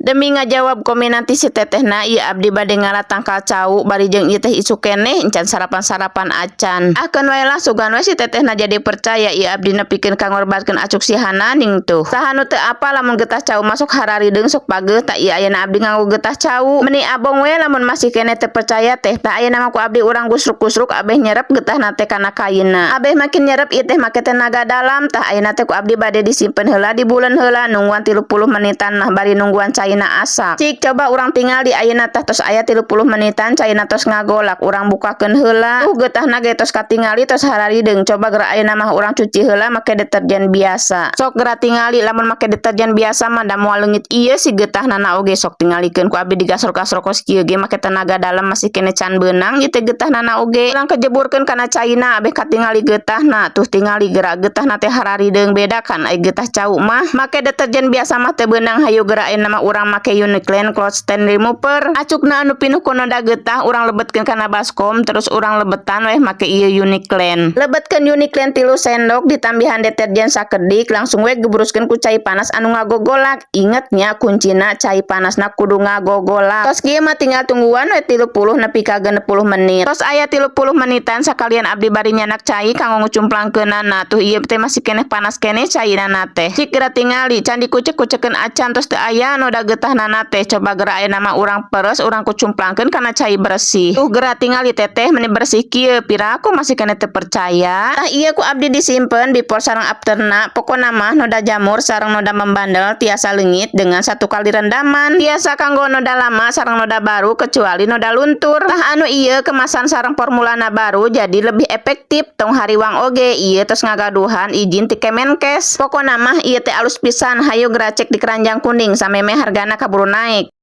Demi ngajawab komen nanti si tetehna ieu abdi bade ngalatang kacau bari jeung ieu teh isu keneh encan sarapan-sarapan acan. Akeun wae lah sugan we si tetehna jadi percaya ieu abdi nepikeun kangorbankeun acuk si Hana ning tuh. Saha nu teu apa lamun getah cau masuk hararideung sok pageuh tak ieu ayeuna abdi nganggo getah cau. Meni abong we lamun masih keneh teu percaya teh tak ayeuna mah ku abdi urang gusruk-gusruk abeh nyerep getahna teh kana kayeuna. Abeh makin nyerep ieu teh make tenaga dalam tah ayeuna teh ku abdi bade disimpen heula di buleun heula nungguan 30 menitan mah bari nungguan caina asak. Cik coba urang tinggal di ayeuna teh tos aya 30 menitan caina tos ngagolak urang bukakeun heula. Getahna ge tos katingali tos hararideung. Coba geura ayeuna mah urang cuci heula make deterjen biasa. Sok geura tingali lamun make deterjen biasa mah da moal leungit ieu si getahna na oge sok tingalikeun ku abdi digasrok-gasrok kos kieu ge make tenaga dalam masih kene can beunang ieu teh getahna na oge. Urang kejeburkeun kana caina abeh katingali getahna. Tuh tingali geura getahna teh hararideung beda kan ai getah cau mah make deterjen biasa mah teu beunang hayu geura ayeuna mah urang make Uniclean cloth stain remover. Acukna anu pinuh ku noda getah urang lebetkeun kana baskom terus urang lebetan weh make ieu Uniclean. Lebetkeun Uniclean 3 sendok ditambihan deterjen sakedik langsung we gebruskeun ku cai panas anu ngagogolak. Inget nya kuncina cai panasna kudu ngagogolak. Tos kieu mah tinggal tungguan we 30 nepi ka 60 menit. Tos aya 30 menitan sakalian abdi bari nyanak cai kanggo ngucumplangkeunana. Tuh ieu teh masih keneh panas keneh cairana teh. Cik geura tingali can dikucek-kucekeun acan tos teu aya noda getahna teh. Coba geura ayeuna mah urang peres urang kucumplangkeun kana cai bersih. Tuh geura tingali teteh meni bersih kieu piraku masih keneh teu percaya. Tah ieu ku abdi disimpen before sareng afterna. Pokona mah noda jamur sareng noda membandel tiasa leungit dengan 1 kali rendaman. Tiasa kanggo noda lama sareng noda baru kecuali noda luntur. Tah anu ieu kemasan sareng formulana baru jadi lebih efektif tong hariwang oge ieu tos ngagaduhan izin ti Kemenkes. Pokona mah ieu teh alus pisan hayu geura cek di keranjang kuning sameme hargana kaburu naik.